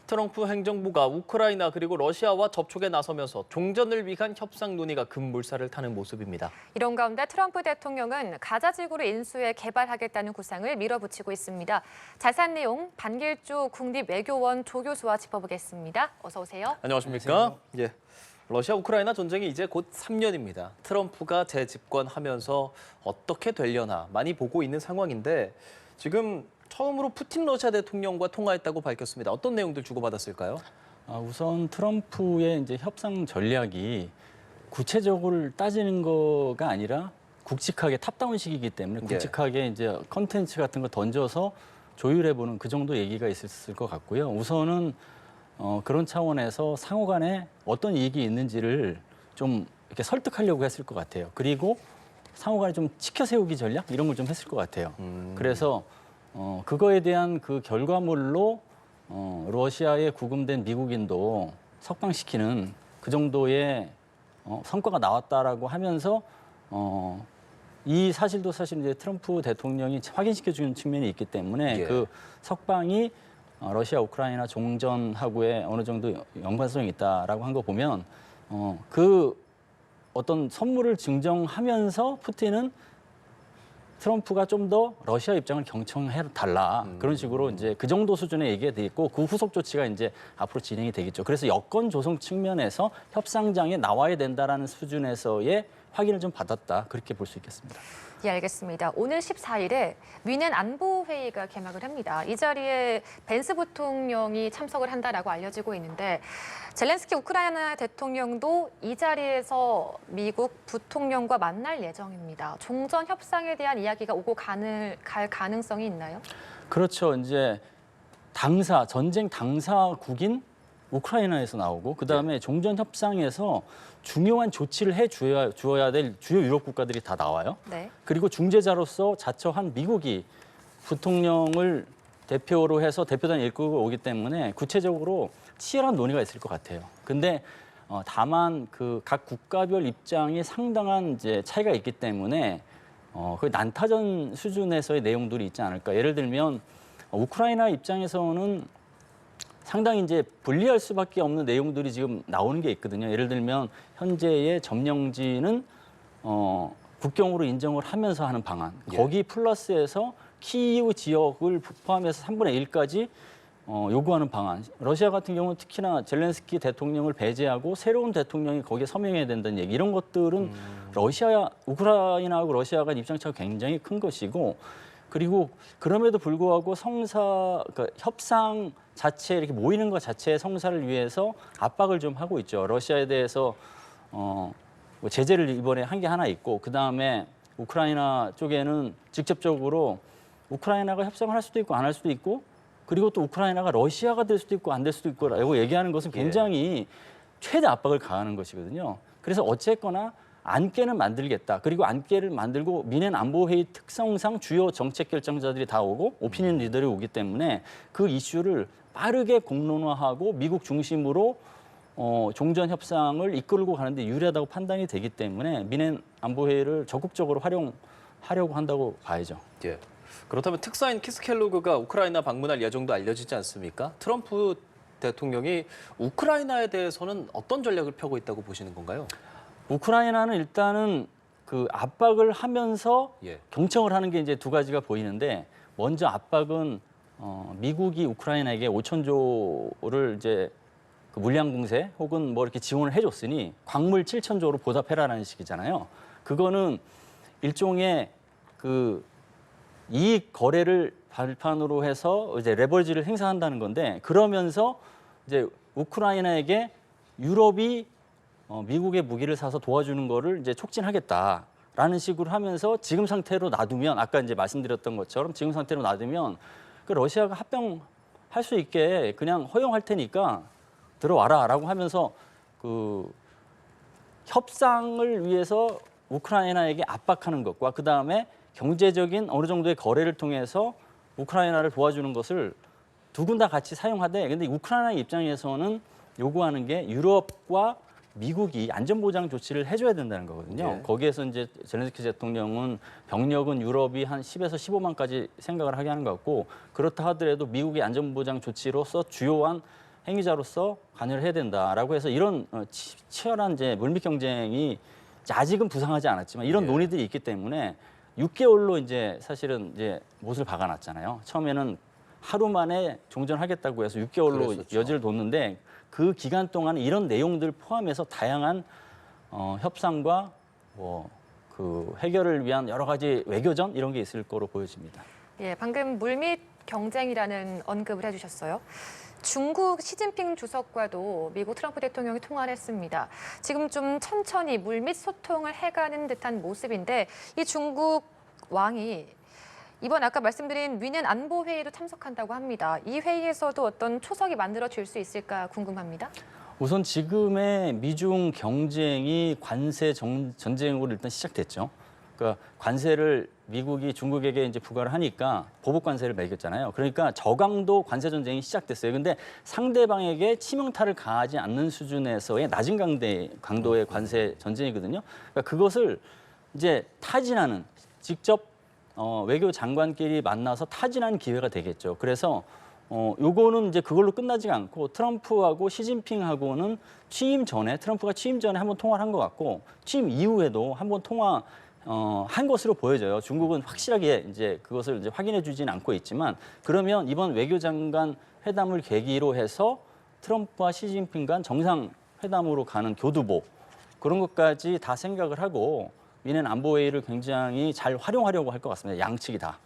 트럼프 행정부가 우크라이나 그리고 러시아와 접촉에 나서면서 종전을 위한 협상 논의가 급물살을 타는 모습입니다. 이런 가운데 트럼프 대통령은 가자 지구를 인수해 개발하겠다는 구상을 밀어붙이고 있습니다. 자세한 내용 반길주 국립외교원 조 교수와 짚어보겠습니다. 어서 오세요. 안녕하십니까? 예. 러시아 우크라이나 전쟁이 이제 곧 3년입니다. 트럼프가 재집권하면서 어떻게 되려나 많이 보고 있는 상황인데 지금 처음으로 푸틴 러시아 대통령과 통화했다고 밝혔습니다. 어떤 내용들 주고받았을까요? 우선 트럼프의 이제 협상 전략이 구체적으로 따지는 거가 아니라 굵직하게 탑다운식이기 때문에 굵직하게 이제 컨텐츠 같은 거 던져서 조율해보는 그 정도 얘기가 있었을 것 같고요. 우선은 그런 차원에서 상호간에 어떤 이익이 있는지를 좀 이렇게 설득하려고 했을 것 같아요. 그리고 상호간에 좀 치켜세우기 전략 이런 걸 좀 했을 것 같아요. 그래서 그거에 대한 그 결과물로 러시아에 구금된 미국인도 석방시키는 그 정도의 성과가 나왔다라고 하면서 이 사실도 사실 이제 트럼프 대통령이 확인시켜주는 측면이 있기 때문에 그 석방이 러시아 우크라이나 종전하고의 어느 정도 연관성이 있다라고 한 거 보면 그 어떤 선물을 증정하면서 푸틴은 트럼프가 좀 더 러시아 입장을 경청해달라 그런 식으로 이제 그 정도 수준의 얘기가 돼 있고 그 후속 조치가 이제 앞으로 진행이 되겠죠. 그래서 여건 조성 측면에서 협상장에 나와야 된다라는 수준에서의 확인을 좀 받았다 그렇게 볼 수 있겠습니다. 예, 알겠습니다. 오늘 14일에 미넨 안보회의가 개막을 합니다. 이 자리에 벤스 부통령이 참석을 한다라고 알려지고 있는데 젤렌스키 우크라이나 대통령도 이 자리에서 미국 부통령과 만날 예정입니다. 종전 협상에 대한 이야기가 오고 갈 가능성이 있나요? 그렇죠. 이제 전쟁 당사국인 우크라이나에서 나오고 그다음에 종전 협상에서 중요한 조치를 주어야 될 주요 유럽 국가들이 다 나와요. 네. 그리고 중재자로서 자처한 미국이 부통령을 대표로 해서 대표단을 이끌고 오기 때문에 구체적으로 치열한 논의가 있을 것 같아요. 근데 다만 그 각 국가별 입장이 상당한 이제 차이가 있기 때문에 그 난타전 수준에서의 내용들이 있지 않을까. 예를 들면 우크라이나 입장에서는 상당히 이제 불리할 수밖에 없는 내용들이 지금 나오는 게 있거든요. 예를 들면 현재의 점령지는 국경으로 인정을 하면서 하는 방안. 거기 플러스해서 키이우 지역을 포함해서 3분의 1까지 요구하는 방안. 러시아 같은 경우는 특히나 젤렌스키 대통령을 배제하고 새로운 대통령이 거기에 서명해야 된다는 얘기. 이런 것들은 우크라이나하고 러시아 간 입장차가 굉장히 큰 것이고 그리고 그럼에도 불구하고 그러니까 협상 자체 이렇게 모이는 것 자체의 성사를 위해서 압박을 좀 하고 있죠. 러시아에 대해서 뭐 제재를 이번에 한 게 하나 있고 그 다음에 우크라이나 쪽에는 직접적으로 우크라이나가 협상을 할 수도 있고 안 할 수도 있고 그리고 또 우크라이나가 러시아가 될 수도 있고 안 될 수도 있고라고 얘기하는 것은 굉장히 최대 압박을 가하는 것이거든요. 그래서 어쨌거나 안개는 만들겠다. 그리고 안개를 만들고 미넨 안보회의 특성상 주요 정책 결정자들이 다 오고 오피니언 리더들이 오기 때문에 그 이슈를 빠르게 공론화하고 미국 중심으로 종전 협상을 이끌고 가는데 유리하다고 판단이 되기 때문에 미넨 안보회의를 적극적으로 활용하려고 한다고 봐야죠. 예. 그렇다면 특사인 키스켈로그가 우크라이나 방문할 예정도 알려지지 않습니까? 트럼프 대통령이 우크라이나에 대해서는 어떤 전략을 펴고 있다고 보시는 건가요? 우크라이나는 일단은 그 압박을 하면서 경청을 하는 게 이제 두 가지가 보이는데 먼저 압박은 미국이 우크라이나에게 5천조를 이제 그 물량 공세 혹은 뭐 이렇게 지원을 해줬으니 광물 7천조로 보답해라라는 식이잖아요. 그거는 일종의 그 이익 거래를 발판으로 해서 이제 레버리지를 행사한다는 건데 그러면서 이제 우크라이나에게 유럽이 미국의 무기를 사서 도와주는 거를 이제 촉진하겠다라는 식으로 하면서 지금 상태로 놔두면 아까 이제 말씀드렸던 것처럼 지금 상태로 놔두면 그 러시아가 합병할 수 있게 그냥 허용할 테니까 들어와라라고 하면서 그 협상을 위해서 우크라이나에게 압박하는 것과 그 다음에 경제적인 어느 정도의 거래를 통해서 우크라이나를 도와주는 것을 두 군 다 같이 사용하되 근데 우크라이나 입장에서는 요구하는 게 유럽과 미국이 안전보장 조치를 해줘야 된다는 거거든요. 거기에서 이제 젤렌스키 대통령은 병력은 유럽이 한 10에서 15만까지 생각을 하게 하는 것 같고 그렇다 하더라도 미국의 안전보장 조치로서 주요한 행위자로서 관여를 해야 된다라고 해서 이런 치열한 이제 물밑 경쟁이 이제 아직은 부상하지 않았지만 이런 예. 논의들이 있기 때문에 6개월로 이제 사실은 이제 못을 박아놨잖아요. 처음에는 하루 만에 종전하겠다고 해서 6개월로 그랬었죠. 여지를 뒀는데 그 기간 동안 이런 내용들 포함해서 다양한 협상과 그 해결을 위한 여러 가지 외교전 이런 게 있을 거로 보여집니다. 예, 방금 물밑 경쟁이라는 언급을 해주셨어요. 중국 시진핑 주석과도 미국 트럼프 대통령이 통화를 했습니다. 지금 좀 천천히 물밑 소통을 해가는 듯한 모습인데 이 중국 왕이 이번 아까 말씀드린 위넨 안보 회의도 참석한다고 합니다. 이 회의에서도 어떤 초석이 만들어질 수 있을까 궁금합니다. 우선 지금의 미중 경쟁이 관세 전쟁으로 일단 시작됐죠. 그러니까 관세를 미국이 중국에게 이제 부과를 하니까 보복 관세를 매겼잖아요. 그러니까 저강도 관세 전쟁이 시작됐어요. 근데 상대방에게 치명타를 가하지 않는 수준에서의 낮은 강도의 관세 전쟁이거든요. 그러니까 그것을 이제 타진하는 직접 외교 장관끼리 만나서 타진하는 기회가 되겠죠. 그래서 요거는 이제 그걸로 끝나지가 않고 트럼프하고 시진핑하고는 트럼프가 취임 전에 한번 통화를 한 것 같고 취임 이후에도 한번 한 것으로 보여져요. 중국은 확실하게 이제 그것을 이제 확인해 주지는 않고 있지만 그러면 이번 외교장관 회담을 계기로 해서 트럼프와 시진핑 간 정상 회담으로 가는 교두보 그런 것까지 다 생각을 하고 미넨 안보회의를 굉장히 잘 활용하려고 할 것 같습니다. 양측이 다.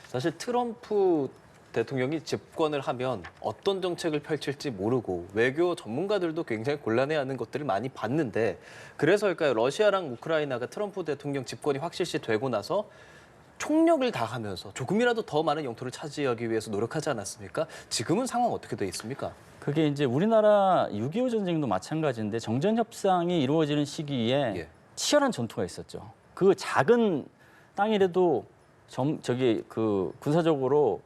사실 트럼프 대통령이 집권을 하면 어떤 정책을 펼칠지 모르고 외교 전문가들도 굉장히 곤란해하는 것들을 많이 봤는데 그래서일까요? 러시아랑 우크라이나가 트럼프 대통령 집권이 확실시 되고 나서 총력을 다하면서 조금이라도 더 많은 영토를 차지하기 위해서 노력하지 않았습니까? 지금은 상황 어떻게 돼 있습니까? 그게 이제 우리나라 6.25 전쟁도 마찬가지인데 정전 협상이 이루어지는 시기에 예. 치열한 전투가 있었죠. 그 작은 땅이라도 그 군사적으로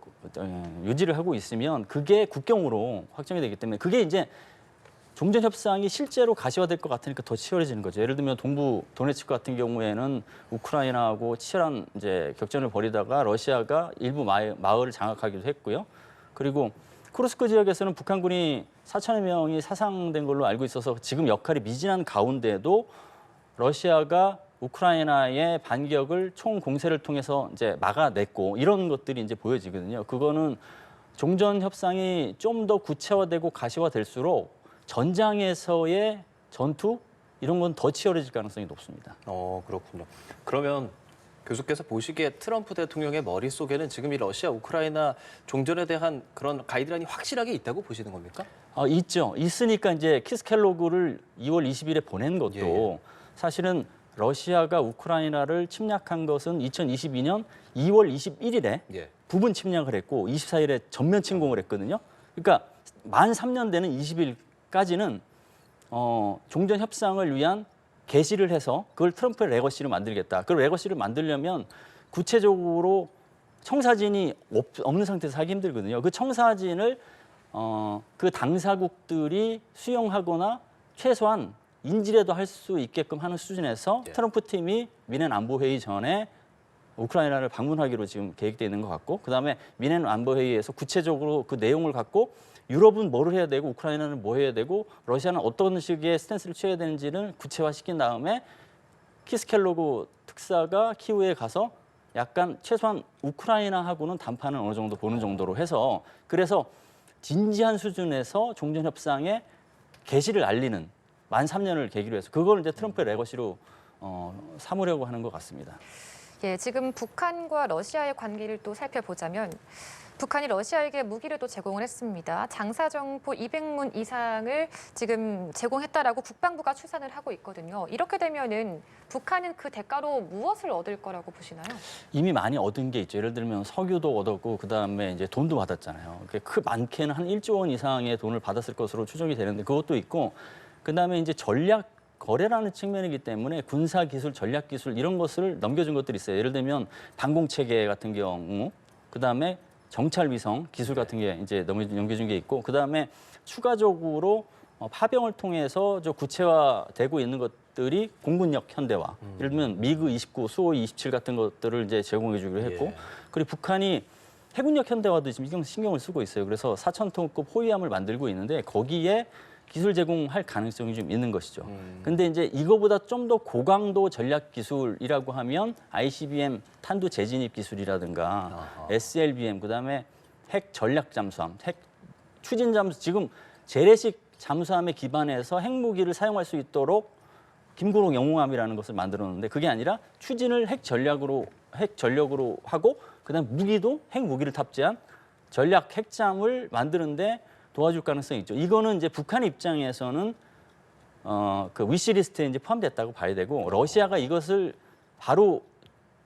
유지를 하고 있으면 그게 국경으로 확정이 되기 때문에 그게 이제 종전 협상이 실제로 가시화될 것 같으니까 더 치열해지는 거죠. 예를 들면 동부 도네츠크 같은 경우에는 우크라이나하고 치열한 이제 격전을 벌이다가 러시아가 일부 마을을 장악하기도 했고요. 그리고 쿠르스크 지역에서는 북한군이 4천여 명이 사상된 걸로 알고 있어서 지금 역할이 미진한 가운데도 러시아가 우크라이나의 반격을 총 공세를 통해서 이제 막아냈고 이런 것들이 이제 보여지거든요. 그거는 종전 협상이 좀 더 구체화되고 가시화될수록 전장에서의 전투 이런 건 더 치열해질 가능성이 높습니다. 그렇군요. 그러면 교수께서 보시기에 트럼프 대통령의 머릿속에는 지금 이 러시아 우크라이나 종전에 대한 그런 가이드라인이 확실하게 있다고 보시는 겁니까? 있죠. 있으니까 이제 키스켈로그를 2월 20일에 보낸 것도 예. 사실은 러시아가 우크라이나를 침략한 것은 2022년 2월 21일에 예. 부분 침략을 했고 24일에 전면 침공을 했거든요. 그러니까 만 3년 되는 20일까지는 종전 협상을 위한 게시를 해서 그걸 트럼프의 레거시를 만들겠다. 그 레거시를 만들려면 구체적으로 청사진이 없는 상태에서 하기 힘들거든요. 그 청사진을 그 당사국들이 수용하거나 최소한 인지라도 할 수 있게끔 하는 수준에서 예. 트럼프 팀이 미넨 안보회의 전에 우크라이나를 방문하기로 지금 계획되어 있는 것 같고 그다음에 미넨 안보회의에서 구체적으로 그 내용을 갖고 유럽은 뭐를 해야 되고 우크라이나는 뭐 해야 되고 러시아는 어떤 식의 스탠스를 취해야 되는지를 구체화시킨 다음에 키스켈로그 특사가 키우에 가서 약간 최소한 우크라이나하고는 담판을 어느 정도 보는 정도로 해서 그래서 진지한 수준에서 종전 협상의 개시를 알리는 만 3년을 계기로 해서 그걸 이제 트럼프의 레거시로 삼으려고 하는 것 같습니다. 예, 지금 북한과 러시아의 관계를 또 살펴보자면 북한이 러시아에게 무기를 또 제공을 했습니다. 장사정포 200문 이상을 지금 제공했다라고 국방부가 추산을 하고 있거든요. 이렇게 되면은 북한은 그 대가로 무엇을 얻을 거라고 보시나요? 이미 많이 얻은 게 있죠. 예를 들면 석유도 얻었고 그다음에 이제 돈도 받았잖아요. 많게는 한 1조 원 이상의 돈을 받았을 것으로 추정이 되는데 그것도 있고 그다음에 이제 전략 거래라는 측면이기 때문에 군사 기술, 전략 기술 이런 것을 넘겨준 것들이 있어요. 예를 들면 방공 체계 같은 경우, 그다음에 정찰 위성 기술 같은 게 이제 넘겨준 게 있고, 그다음에 추가적으로 파병을 통해서 구체화되고 있는 것들이 공군력 현대화. 예를 들면 미그 29, 수호이 27 같은 것들을 이제 제공해주기로 했고, 예. 그리고 북한이 해군력 현대화도 지금 신경을 쓰고 있어요. 그래서 4,000톤급 호위함을 만들고 있는데 거기에 기술 제공할 가능성이 좀 있는 것이죠. 근데 이제 이거보다 좀 더 고강도 전략 기술이라고 하면 ICBM 탄두 재진입 기술이라든가 아하. SLBM 그다음에 핵 전략 잠수함, 핵 추진 잠수 지금 재래식 잠수함에 기반해서 핵무기를 사용할 수 있도록 김구롱 영웅함이라는 것을 만들었는데 그게 아니라 추진을 핵 전력으로 하고 그다음 무기도 핵 무기를 탑재한 전략 핵잠을 만드는데 도와줄 가능성이 있죠. 이거는 이제 북한 입장에서는 그 위시리스트에 이제 포함됐다고 봐야 되고 러시아가 이것을 바로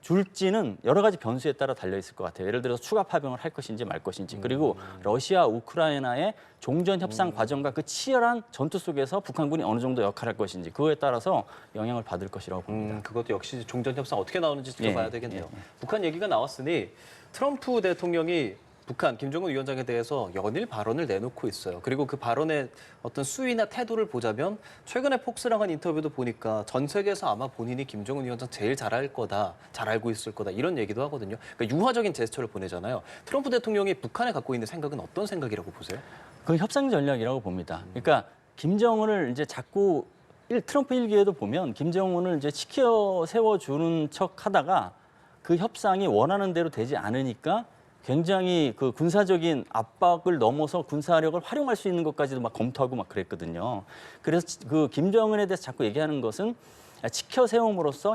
줄지는 여러 가지 변수에 따라 달려 있을 것 같아요. 예를 들어서 추가 파병을 할 것인지 말 것인지 그리고 러시아 우크라이나의 종전 협상 과정과 그 치열한 전투 속에서 북한군이 어느 정도 역할을 할 것인지 그거에 따라서 영향을 받을 것이라고 봅니다. 그것도 역시 종전 협상 어떻게 나오는지 지켜봐야 예, 되겠네요. 예. 북한 얘기가 나왔으니 트럼프 대통령이 북한 김정은 위원장에 대해서 연일 발언을 내놓고 있어요. 그리고 그 발언의 어떤 수위나 태도를 보자면 최근에 폭스랑 한 인터뷰도 보니까 전 세계에서 아마 본인이 김정은 위원장 제일 잘할 거다, 잘 알고 있을 거다 이런 얘기도 하거든요. 그러니까 유화적인 제스처를 보내잖아요. 트럼프 대통령이 북한에 갖고 있는 생각은 어떤 생각이라고 보세요? 그 협상 전략이라고 봅니다. 그러니까 김정은을 이제 자꾸 트럼프 일기에도 보면 김정은을 이제 치켜 세워주는 척하다가 그 협상이 원하는 대로 되지 않으니까 굉장히 그 군사적인 압박을 넘어서 군사력을 활용할 수 있는 것까지도 막 검토하고 막 그랬거든요. 그래서 그 김정은에 대해서 자꾸 얘기하는 것은 치켜 세움으로써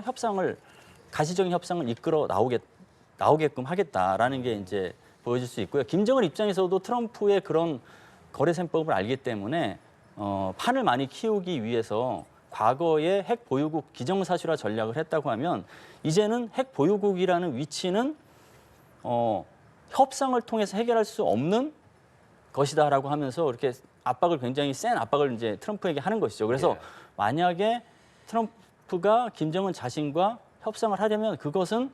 가시적인 협상을 이끌어 나오게끔 하겠다라는 게 이제 보여질 수 있고요. 김정은 입장에서도 트럼프의 그런 거래 셈법을 알기 때문에 판을 많이 키우기 위해서 과거에 핵 보유국 기정사실화 전략을 했다고 하면 이제는 핵 보유국이라는 위치는 협상을 통해서 해결할 수 없는 것이다라고 하면서 이렇게 굉장히 센 압박을 이제 트럼프에게 하는 것이죠. 그래서 예. 만약에 트럼프가 김정은 자신과 협상을 하려면 그것은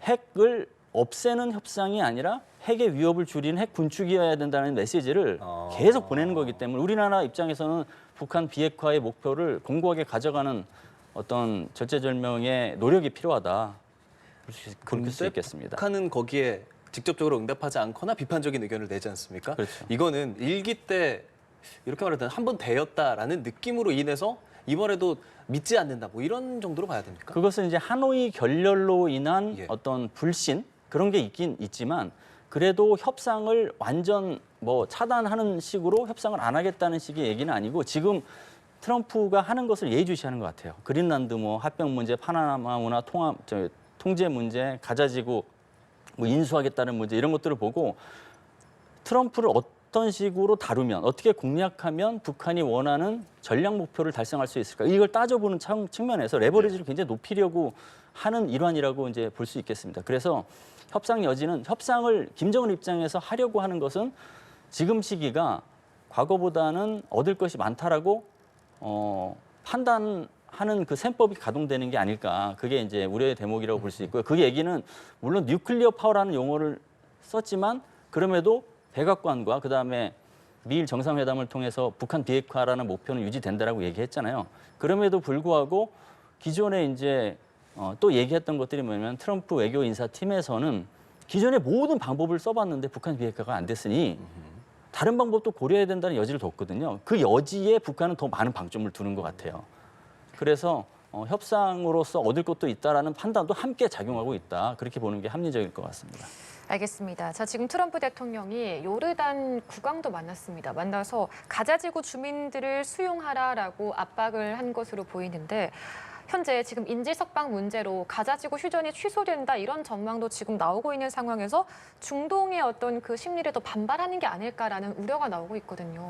핵을 없애는 협상이 아니라 핵의 위협을 줄이는 핵 군축이어야 된다는 메시지를 계속 보내는 거기 때문에 우리나라 입장에서는 북한 비핵화의 목표를 공고하게 가져가는 어떤 절제절명의 노력이 필요하다. 그럴 수 있겠습니다. 북한은 거기에 직접적으로 응답하지 않거나 비판적인 의견을 내지 않습니까? 그렇죠. 이거는 일기 때 이렇게 말하면 한번 되었다라는 느낌으로 인해서 이번에도 믿지 않는다 뭐 이런 정도로 봐야 됩니까? 그것은 이제 하노이 결렬로 인한 예. 어떤 불신 그런 게 있긴 있지만 그래도 협상을 완전 뭐 차단하는 식으로 협상을 안 하겠다는 식의 얘기는 아니고 지금 트럼프가 하는 것을 예의주시하는 것 같아요. 그린란드 뭐 합병 문제, 파나마 운하 통제 문제, 가자지구 뭐 인수하겠다는 문제 이런 것들을 보고 트럼프를 어떤 식으로 다루면 어떻게 공략하면 북한이 원하는 전략 목표를 달성할 수 있을까 이걸 따져보는 측면에서 레버리지를 굉장히 높이려고 하는 일환이라고 이제 볼 수 있겠습니다. 그래서 협상 여지는 협상을 김정은 입장에서 하려고 하는 것은 지금 시기가 과거보다는 얻을 것이 많다라고 판단하는 그 셈법이 가동되는 게 아닐까. 그게 이제 우려의 대목이라고 볼 수 있고요. 그 얘기는 물론 뉴클리어 파워라는 용어를 썼지만 그럼에도 백악관과 그다음에 미일 정상회담을 통해서 북한 비핵화라는 목표는 유지된다라고 얘기했잖아요. 그럼에도 불구하고 기존에 이제 또 얘기했던 것들이 뭐냐면 트럼프 외교 인사팀에서는 기존의 모든 방법을 써봤는데 북한 비핵화가 안 됐으니 다른 방법도 고려해야 된다는 여지를 뒀거든요. 그 여지에 북한은 더 많은 방점을 두는 것 같아요. 그래서 협상으로서 얻을 것도 있다라는 판단도 함께 작용하고 있다. 그렇게 보는 게 합리적일 것 같습니다. 알겠습니다. 자, 지금 트럼프 대통령이 요르단 국왕도 만났습니다. 만나서 가자지구 주민들을 수용하라라고 압박을 한 것으로 보이는데 현재 지금 인질석방 문제로 가자지구 휴전이 취소된다 이런 전망도 지금 나오고 있는 상황에서 중동의 어떤 그 심리를 더 반발하는 게 아닐까라는 우려가 나오고 있거든요.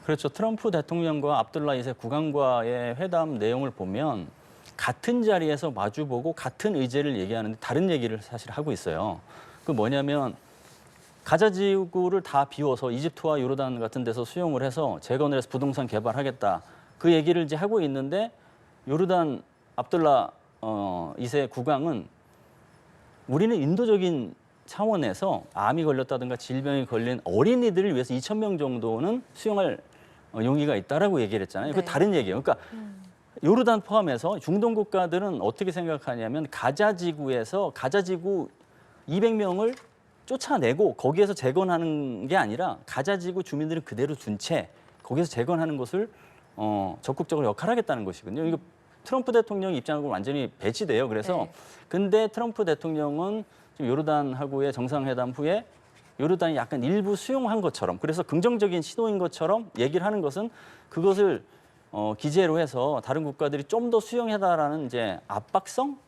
그렇죠. 트럼프 대통령과 압둘라 2세 국왕과의 회담 내용을 보면 같은 자리에서 마주보고 같은 의제를 얘기하는데 다른 얘기를 사실 하고 있어요. 그 뭐냐면 가자지구를 다 비워서 이집트와 요르단 같은 데서 수용을 해서 재건을 해서 부동산 개발하겠다. 그 얘기를 이제 하고 있는데 요르단 압둘라 2세 국왕은 우리는 인도적인 차원에서 암이 걸렸다든가 질병이 걸린 어린이들을 위해서 2,000명 정도는 수용할 용의가 있다라고 얘기를 했잖아요. 네. 그 다른 얘기예요. 그러니까 요르단 포함해서 중동 국가들은 어떻게 생각하냐면 가자지구 200명을 쫓아내고 거기에서 재건하는 게 아니라 가자지구 주민들은 그대로 둔 채 거기서 재건하는 것을 적극적으로 역할하겠다는 것이거든요. 이거 트럼프 대통령 입장하고 완전히 배치돼요. 그래서 네. 근데 트럼프 대통령은 지금 요르단하고의 정상회담 후에 요르단이 약간 일부 수용한 것처럼 그래서 긍정적인 시도인 것처럼 얘기를 하는 것은 그것을 기재로 해서 다른 국가들이 좀 더 수용해달라는 이제 압박성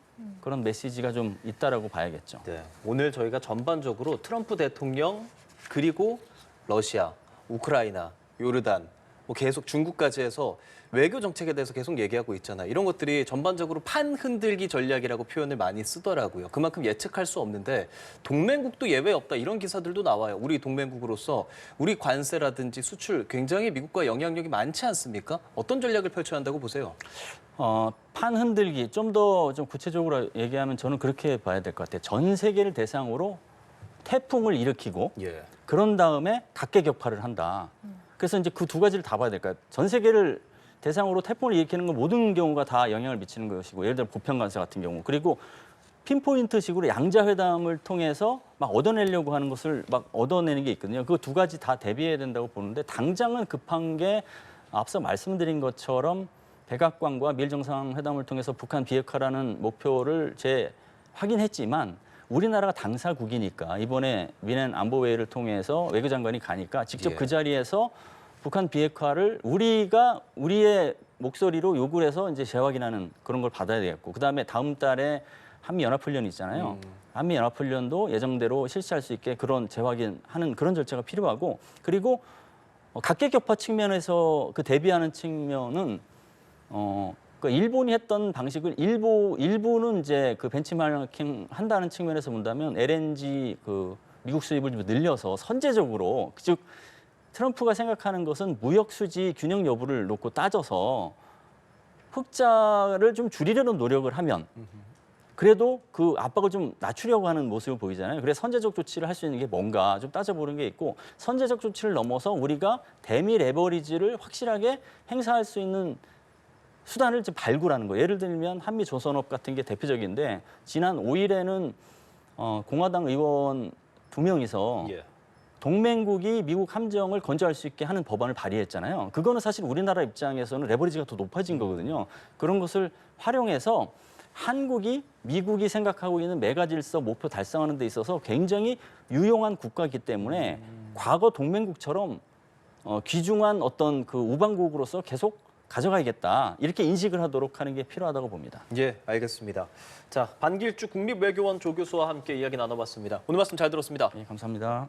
그런 메시지가 좀 있다라고 봐야겠죠. 네, 오늘 저희가 전반적으로 트럼프 대통령 그리고 러시아, 우크라이나, 요르단, 뭐 계속 중국까지 해서 외교 정책에 대해서 계속 얘기하고 있잖아요. 이런 것들이 전반적으로 판 흔들기 전략이라고 표현을 많이 쓰더라고요. 그만큼 예측할 수 없는데 동맹국도 예외 없다 이런 기사들도 나와요. 우리 동맹국으로서 우리 관세라든지 수출 굉장히 미국과 영향력이 많지 않습니까? 어떤 전략을 펼쳐야 한다고 보세요? 판 흔들기 좀 더 좀 구체적으로 얘기하면 저는 그렇게 봐야 될 것 같아요. 전 세계를 대상으로 태풍을 일으키고 예. 그런 다음에 각계격파를 한다. 그래서 이제 그 두 가지를 다 봐야 될까요? 전 세계를 대상으로 태풍을 일으키는 건 모든 경우가 다 영향을 미치는 것이고 예를 들어 보편관세 같은 경우 그리고 핀포인트식으로 양자회담을 통해서 막 얻어내려고 하는 것을 막 얻어내는 게 있거든요. 그 두 가지 다 대비해야 된다고 보는데 당장은 급한 게 앞서 말씀드린 것처럼 백악관과 미일 정상회담을 통해서 북한 비핵화라는 목표를 확인했지만 우리나라가 당사국이니까 이번에 미넨 안보회의를 통해서 외교장관이 가니까 직접 예. 그 자리에서 북한 비핵화를 우리가 우리의 목소리로 요구를 해서 이제 재확인하는 그런 걸 받아야 되겠고 그다음에 다음 달에 한미연합훈련이 있잖아요. 한미연합훈련도 예정대로 실시할 수 있게 그런 재확인하는 그런 절차가 필요하고 그리고 각계격파 측면에서 그 대비하는 측면은 그 일본이 했던 방식을 일부는 이제 그 벤치마킹 한다는 측면에서 본다면 LNG 그 미국 수입을 좀 늘려서 선제적으로 즉 트럼프가 생각하는 것은 무역 수지 균형 여부를 놓고 따져서 흑자를 좀 줄이려는 노력을 하면 그래도 그 압박을 좀 낮추려고 하는 모습을 보이잖아요. 그래서 선제적 조치를 할 수 있는 게 뭔가 좀 따져보는 게 있고 선제적 조치를 넘어서 우리가 대미 레버리지를 확실하게 행사할 수 있는 수단을 좀 발굴하는 거예요. 예를 들면 한미조선업 같은 게 대표적인데 지난 5일에는 공화당 의원 2명이서 예. 동맹국이 미국 함정을 건조할 수 있게 하는 법안을 발의했잖아요. 그거는 사실 우리나라 입장에서는 레버리지가 더 높아진 거거든요. 그런 것을 활용해서 한국이 미국이 생각하고 있는 메가질서 목표 달성하는 데 있어서 굉장히 유용한 국가이기 때문에 과거 동맹국처럼 귀중한 어떤 그 우방국으로서 계속 가져가야겠다. 이렇게 인식을 하도록 하는 게 필요하다고 봅니다. 예, 알겠습니다. 자, 반길주 국립외교원 조교수와 함께 이야기 나눠봤습니다. 오늘 말씀 잘 들었습니다. 네, 감사합니다.